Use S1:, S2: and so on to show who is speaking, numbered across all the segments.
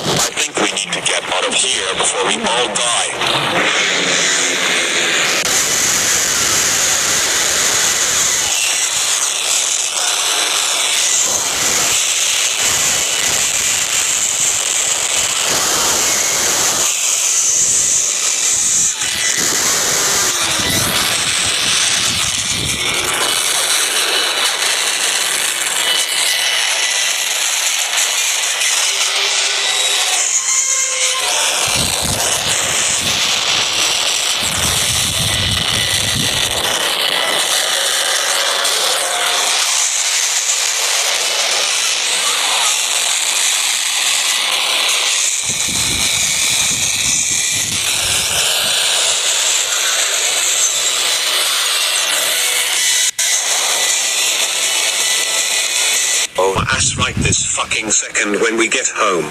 S1: I think we need to get out of here before we all die. Oh, ass right this fucking second when we get home.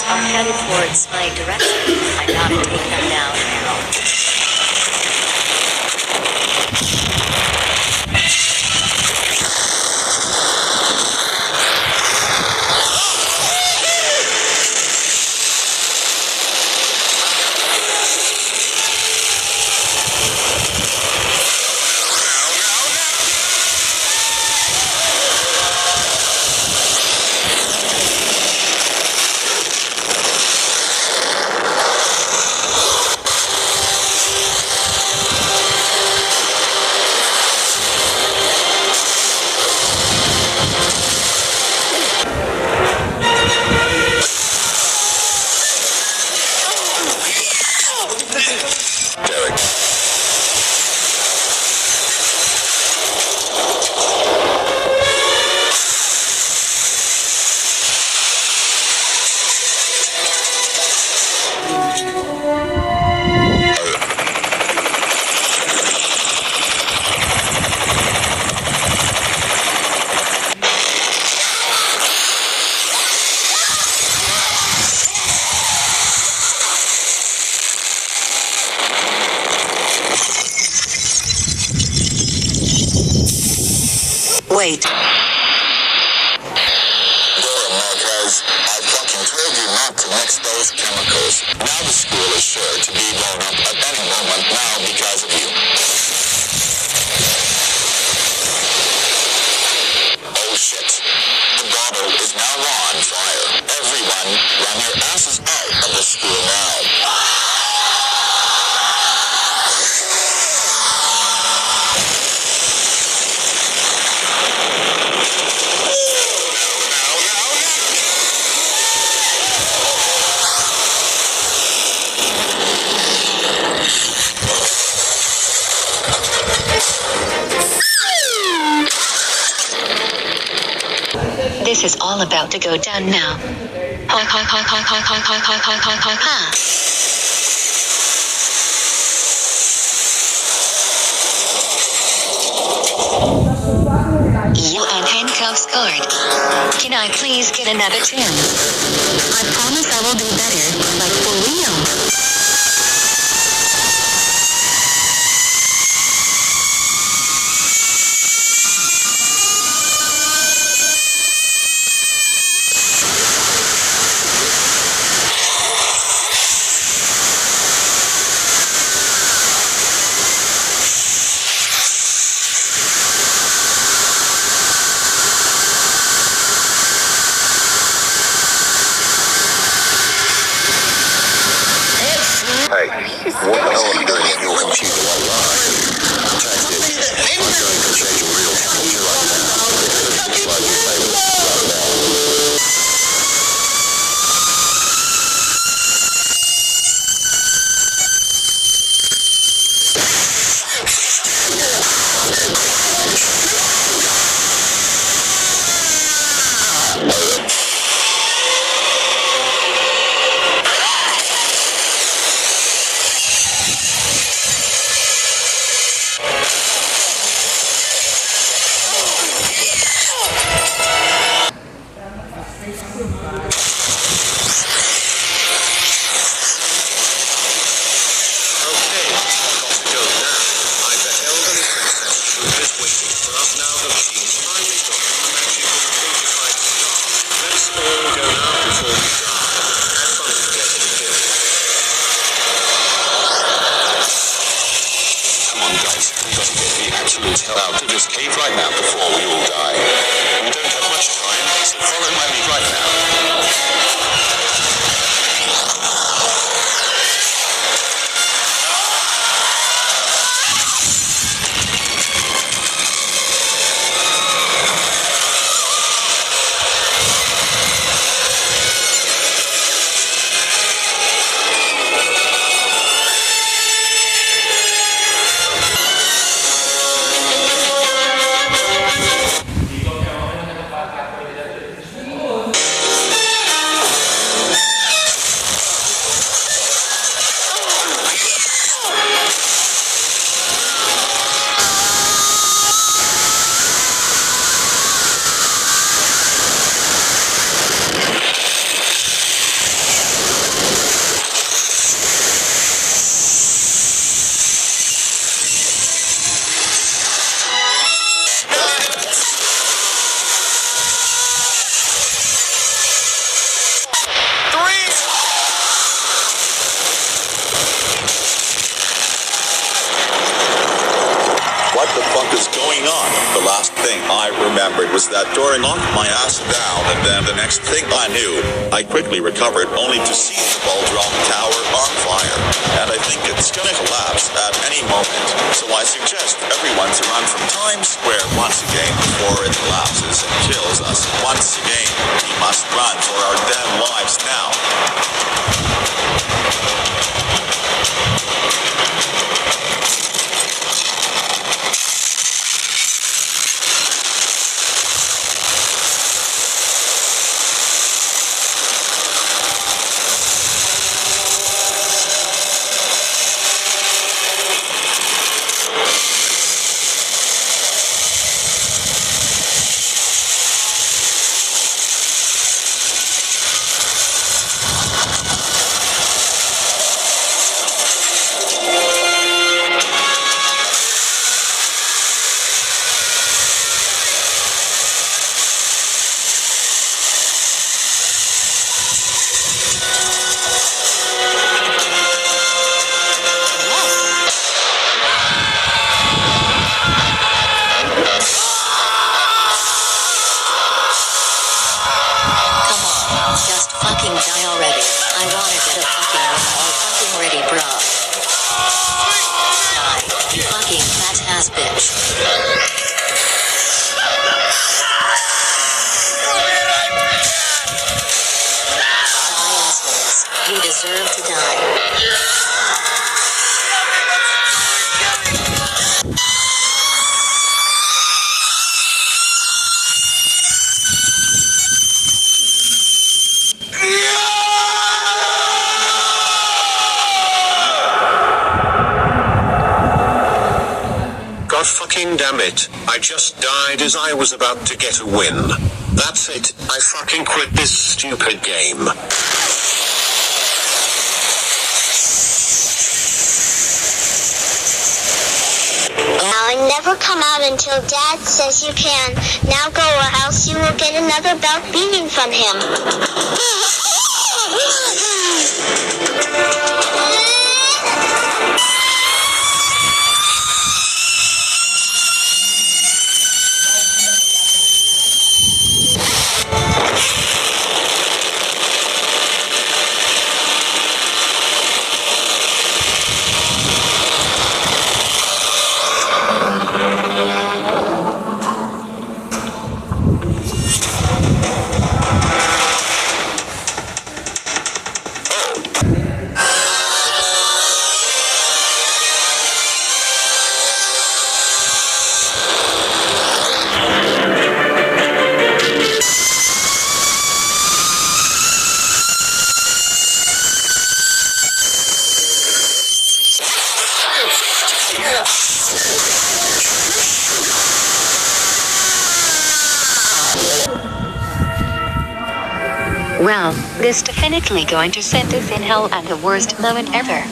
S2: Are headed towards my direction. I gotta take them down now.
S3: Wait.
S1: Dora Marquez, I fucking told you not to mix those chemicals. Now the school is sure to be blown up at any moment now because of you. Oh shit. The bottle is now on fire. Everyone, run your asses out of the school now.
S2: This is all about to go down now. Ha ha ha ha ha ha ha ha ha ha ha ha. You and handcuffs card. Can I please get another chance? I promise I will do better, like for real.
S1: Hey, what the hell are you doing on your computer while live? Check this. I'm going to change your real temperature right now. Looks like your favorite right now. Hell out of this cave right now before we all die. We don't have much time, so follow my lead right now. What the fuck is going on? The last thing I remembered was that door knocked my ass down, and then the next thing I knew, I quickly recovered only to see the Baldron Tower on fire. And I think it's gonna collapse at any moment. So I suggest everyone to run from Times Square once again before it collapses and kills us once again. We must run for our damn lives now.
S2: Die already. I wanna get a fucking win fucking ready, bro. Die, you fucking fat ass bitch. Die, assholes. You deserve to die.
S3: damn it, I just died as I was about to get a win. That's it, I fucking quit this stupid game.
S4: I'll never come out until Dad says you can. Now go or else you will get another belt beating from him.
S2: Well, this definitely going to set us in hell at the worst moment ever.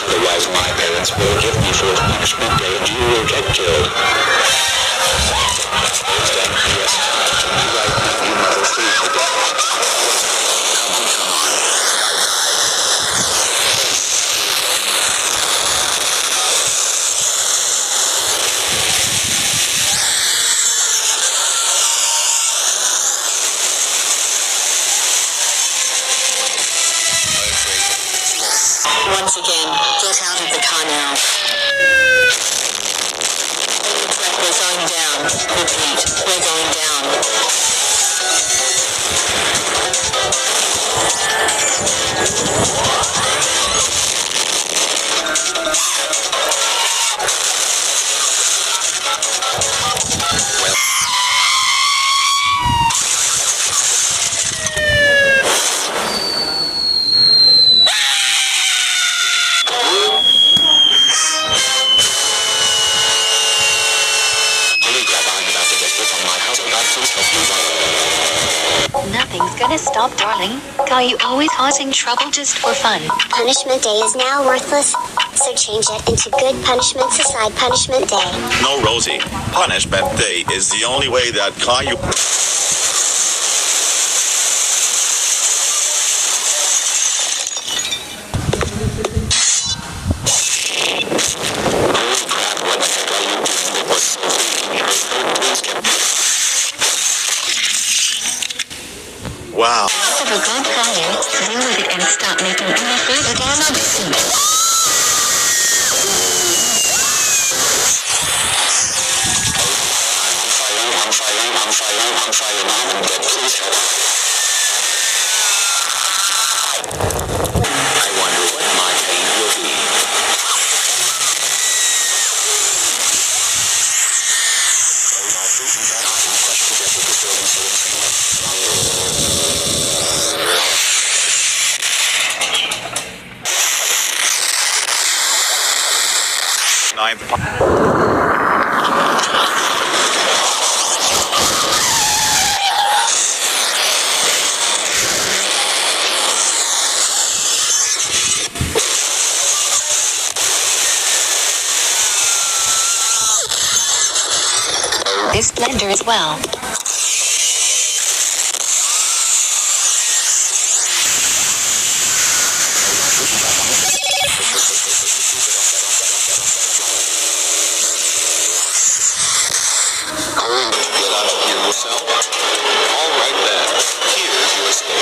S3: Otherwise my parents will give me for punishment day and you will get killed. Yes, you right, you mother freak. Come on.
S2: Once again, get out of the car now. We're going down. Repeat, we're going down. Nothing's gonna stop, darling. Are you always causing trouble just for fun?
S4: Punishment day is now worthless, so change it into good punishments aside punishment day.
S1: No, Rosie. Punishment day is the only way that Caillou... Wow.
S2: Have a good career, deal with it and stop making any further damage.
S3: I'm fire, mom, and dad, please help. I wonder what my pain will be.
S1: Ninth.
S2: as well.
S3: Get out of here yourself? All right then. Here's your escape.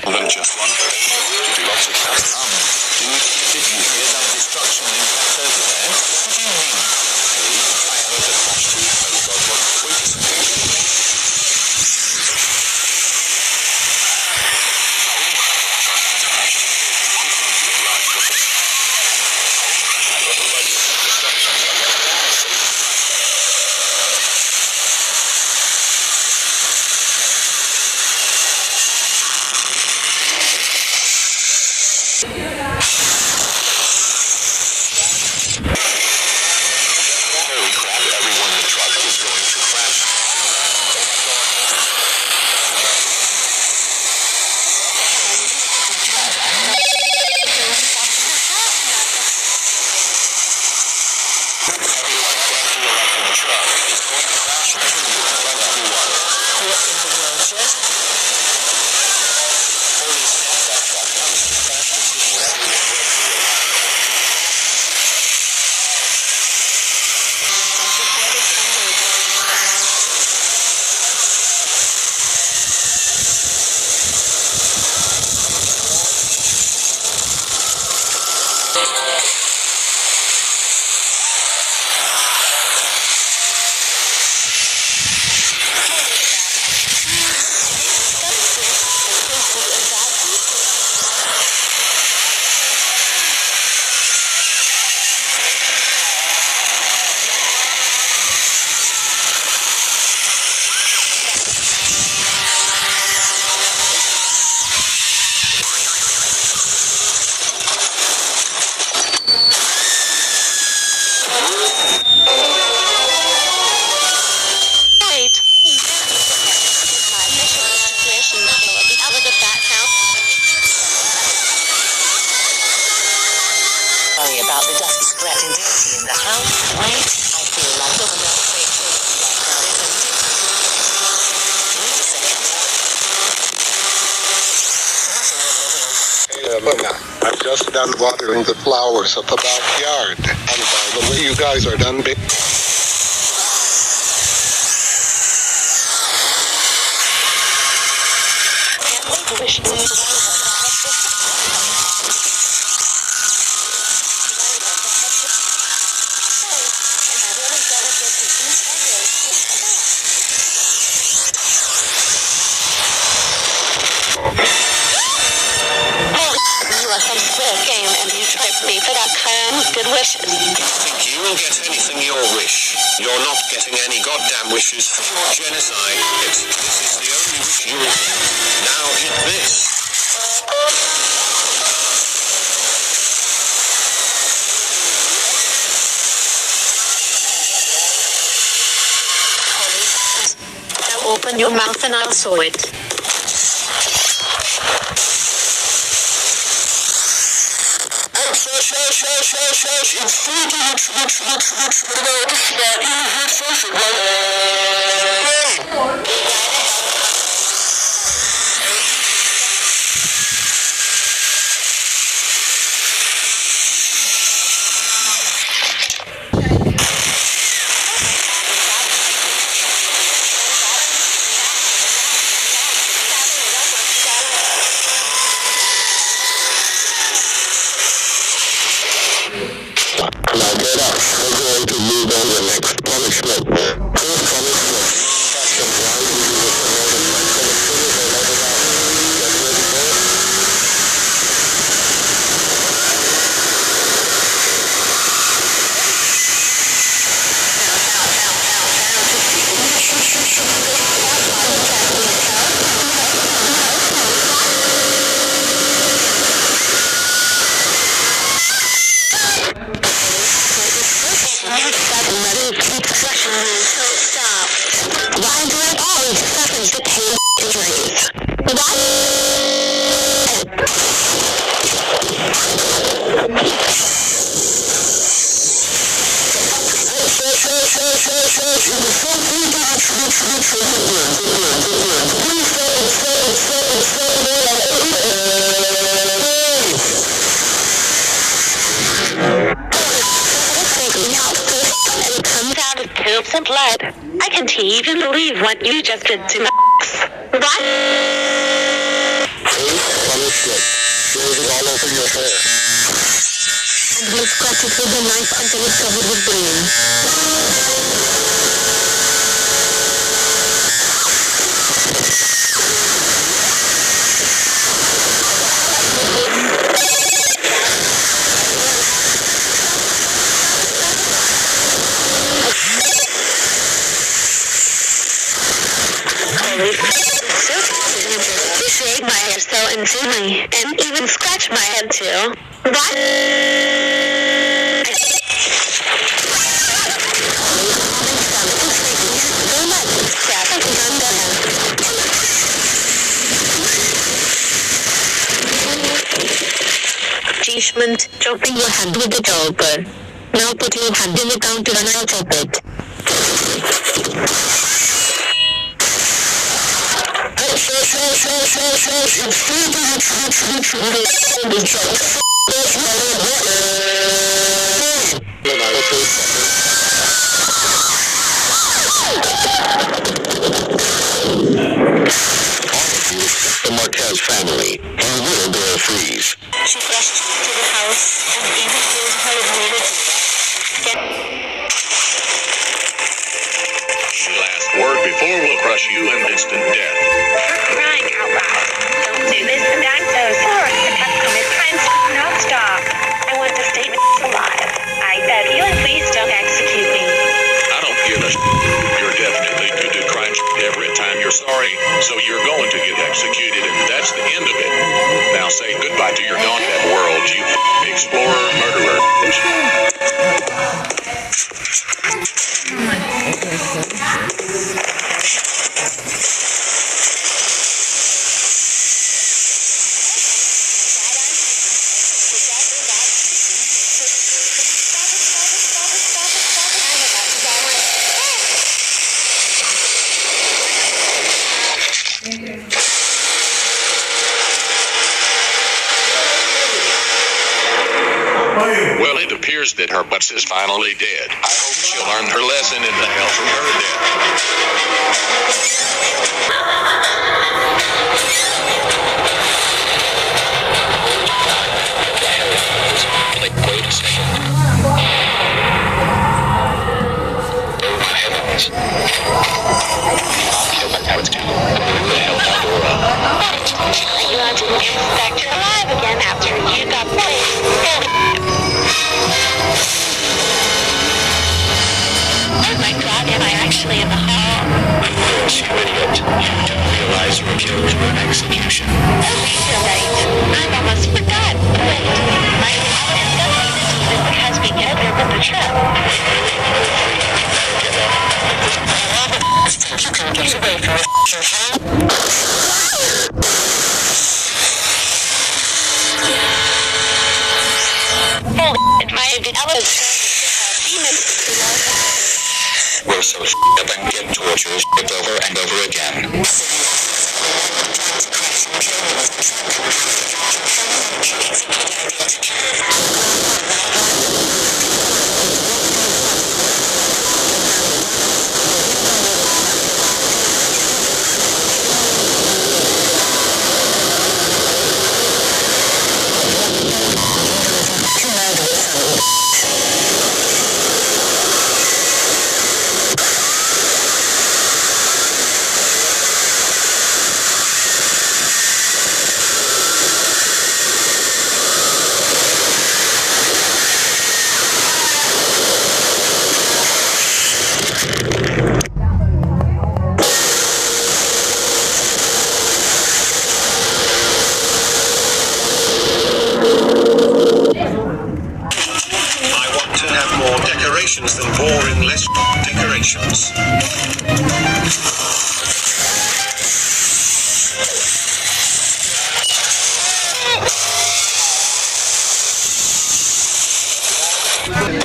S3: Than just one. You do lots of tests. Dude, did you hear that destruction impact over there? What do you mean? Hey, I heard the crash too. Oh god, what? Wait a second. Holy crap, everyone in the truck is going to crash. Everyone currently alive in the truck is going to crash into you. Run everyone. What in the world, Jess? Holy snap, that truck comes to crash into you. Everyone run for your life.
S4: Wait. My mission is to creation the out of the fat house.
S2: Sorry about the dust spreading dirty in the house. Wait, I feel like the milk crate.
S5: Hey, Luna, I'm just done watering the flowers of the backyard. And by the way, you guys are done big.
S4: You are some square game and you tricked me for that good wishes.
S3: Think you will get anything your wish. You're not getting any goddamn wishes for your genocide. This is the only wish you will get. Now eat this.
S4: Now open your mouth and I'll saw it.
S5: Now get up. We're going to move on.
S2: And comes out of poops and blood. I can't even believe what you just did to Max. What?
S5: Funny shit. Shaving all over your hair.
S2: And we'll scratch it with a knife until it's covered with brains. You shake my head so insanely, and even scratch my head too. What? Crap, I think I'm done. Achievement, chopping your hand with the chopper. Now put your hand in the counter and I'll chop it.
S3: The Marquez family, and little girl Freeze.
S2: She rushed to the house and even told her relative.
S3: Last word before we'll crush you in instant death.
S6: For crying out loud. Don't do this, and I'm so sorry. I have committed crimes not stop. I want to stay alive. I beg you, and please don't execute me.
S3: I don't give a You're definitely to do crimes every time you're sorry, so you're going to get executed, and that's the end of it. Now say goodbye to your non-dead world, you explorer murderer. Well, it appears that her butts is finally dead. I hope she'll learn her lesson in the hell from her death. Wait a second. Oh, heavens.
S6: You want to expect you're alive again after you got poisoned. Oh my god, am I actually in the hall?
S3: Of course, you idiot. You do realize you're accused of an execution.
S6: Oh, you're right. I almost forgot. Wait, my reality is because we get there with the trip. You can get away from it. Holy, my elements
S3: We're so up and get tortures over and over again.
S1: Than boring, less decorations.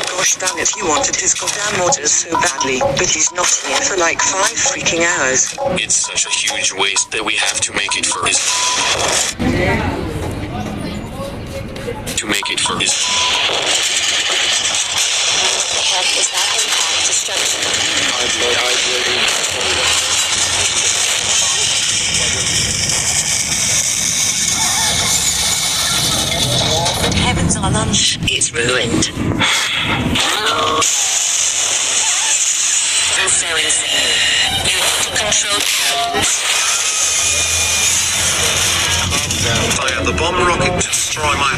S3: Gosh,
S7: understand if you wanted his goddamn orders so badly, but he's not here for like 5 freaking hours.
S3: It's such a huge waste that we have to make it for his...
S2: What is that impact destruction? Heavens on lunch, it's ruined. So insane. You need to control
S1: Fire the bomb rocket to destroy my...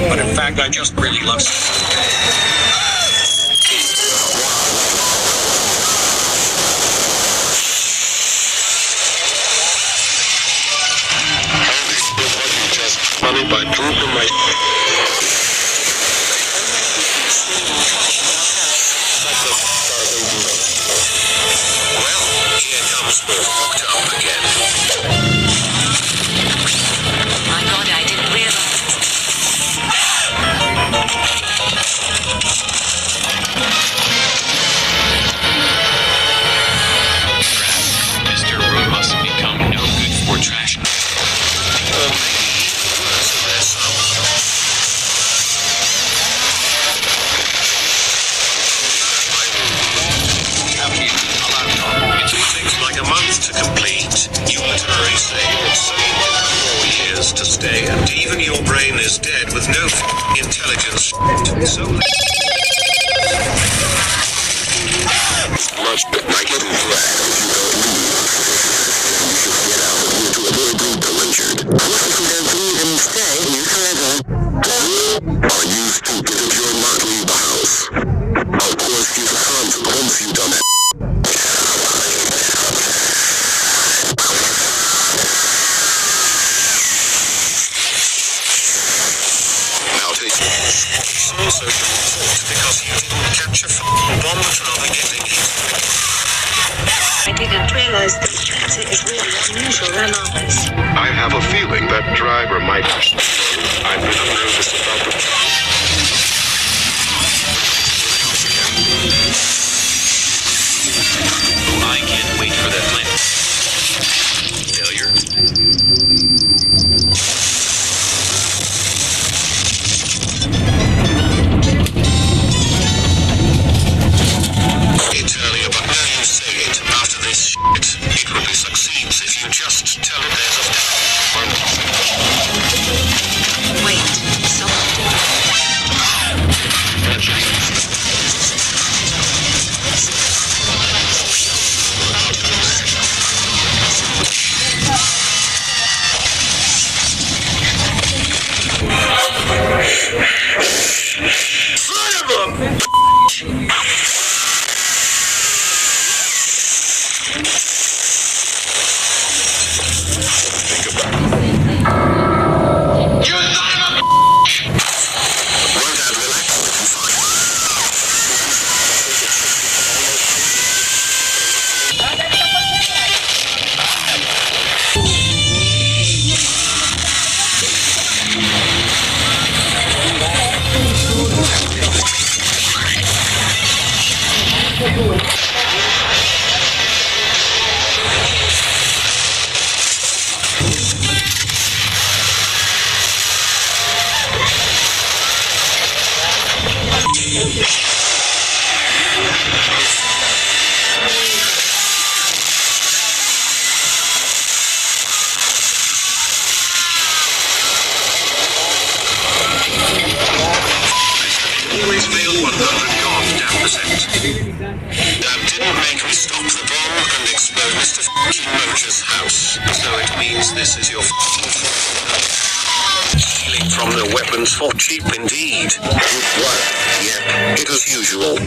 S1: But in fact, I just really love...
S5: Money by drooping my...
S3: Well, here comes the fucked up again.
S2: My god, I didn't realize.
S3: Mr. Room must become no good for trash.
S1: To stay, and even your brain is dead with no intelligence. So
S5: Much but I get in flag if you don't leave. You should get out and move to a neighboring pilchard. What if you don't leave and stay here forever? Are you stupid if you'll not leave the house? Of course, here's a consequence, you dumbass.
S1: also because you didn't catch a bomb at another getting hit.
S6: I didn't realize this transit is really unusual and honest.
S5: I have a feeling that driver might... I'm a little nervous about the...
S3: I can't wait for that plan. Failure.
S1: It's earlier, but now you say it. After this shit, it really succeeds if you just tell it there's a...
S2: Wait, someone...
S1: Always failed 100 damn %. That didn't make me stop the bomb and explode Mr. F***ing Moja's house. So it means this is your stealing from the weapons for cheap indeed. What? Yep, it as usual.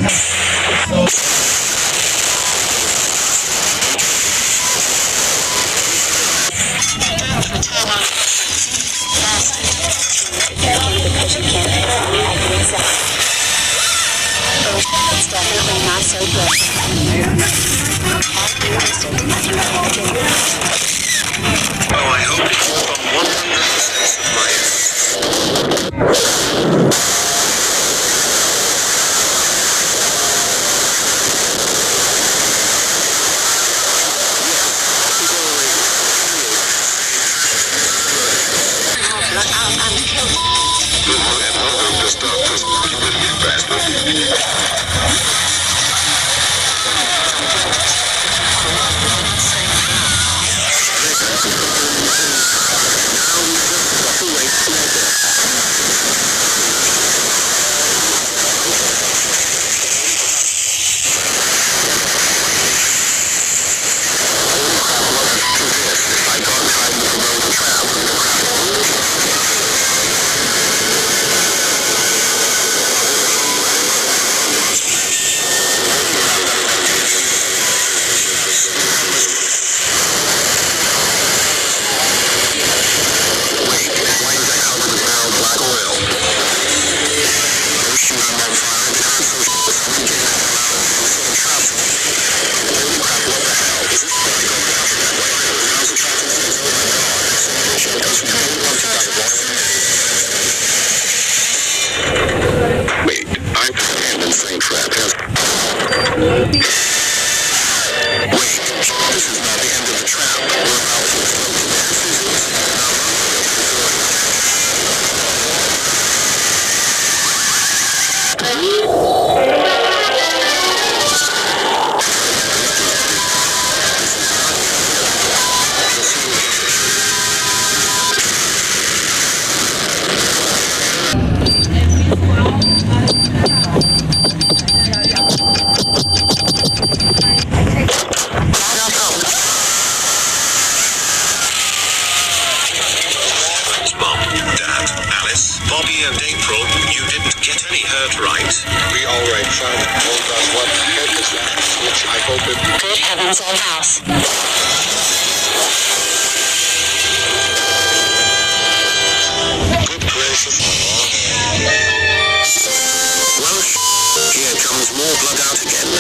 S2: It's definitely not so good.
S3: Oh, I hope it's from 100% surprise. Bobby and April, you didn't get any hurt, right?
S5: We alright, son. Told us what the heck is that? Which I hope it...
S2: Good heavens, old house.
S5: Good gracious. Well, here comes more blood out again.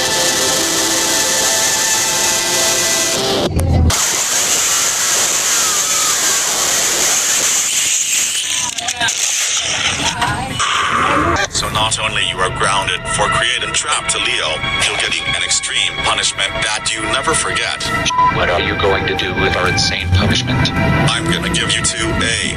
S1: So not only you are grounded for creating trap to Leo, you'll get an extreme punishment that you never forget.
S8: What are you going to do with our insane punishment?
S1: I'm gonna give you two A.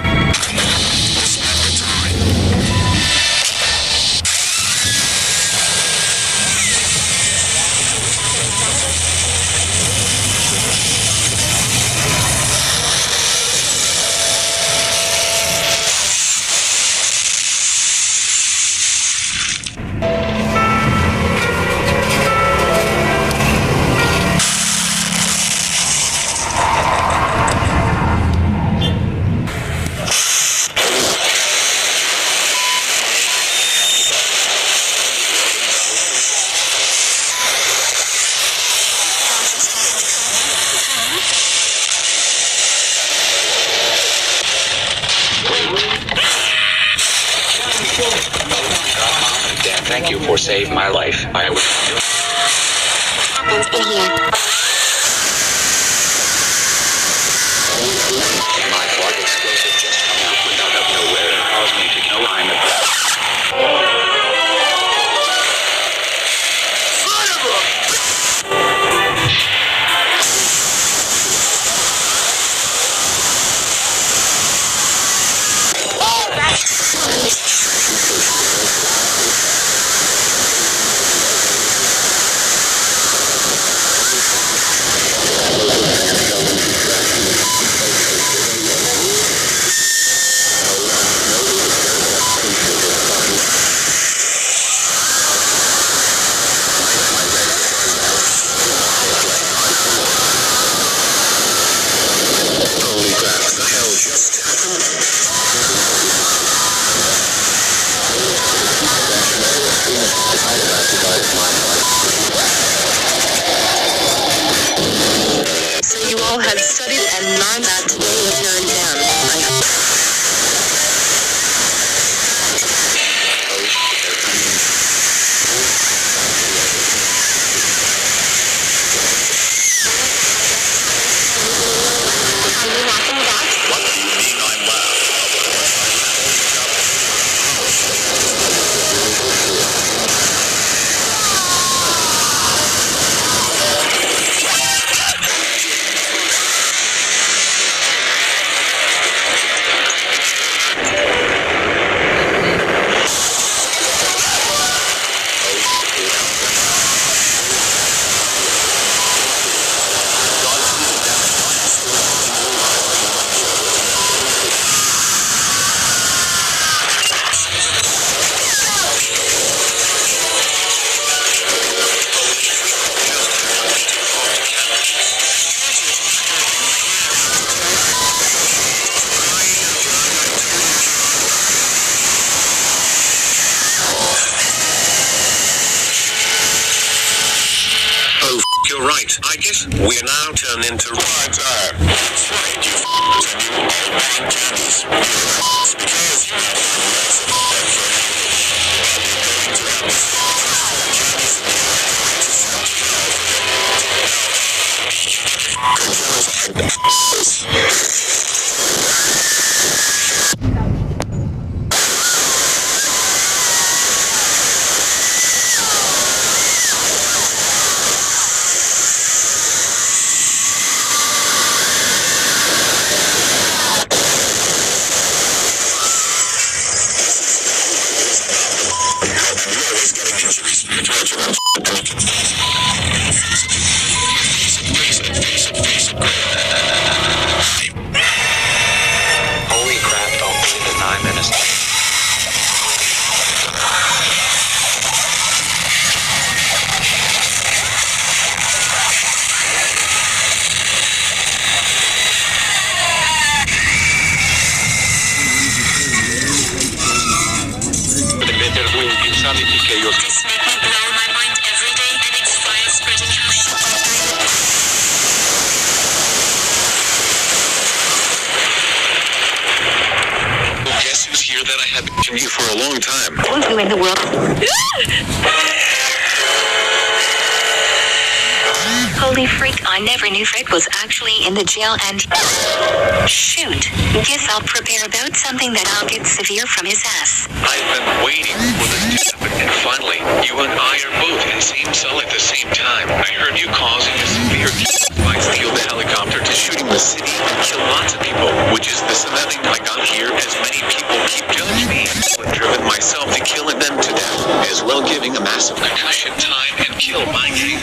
S8: Dan, thank you for saving my life. I was...
S2: Happens in here.
S8: My plug explosive just come out without up nowhere and caused me to know I'm a...
S7: So you all had studied and learned that today is your exam. I hope.
S5: We're now turned into That's right, you f***ers, and you all want candies. It's because you have the rights of the
S8: Holy crap, don't believe it, 9 minutes.
S2: This make me blow my mind every day, and it's fire spreading how shit.
S5: Well, guess who's here that I have been you for a long time?
S2: Who in the world? Holy freak, I never knew Fred was actually in the jail and... Shoot. Guess I'll prepare about something that I'll get severe from his ass.
S3: I've been waiting for this to happen, and finally, you and I are both in the same cell at the same time. I heard you causing a severe... I steal the helicopter to shooting the city and kill lots of people, which is the scenario I got here as many people keep judging me. I've driven myself to killing them to death, as well giving a massive concussion time and kill my king.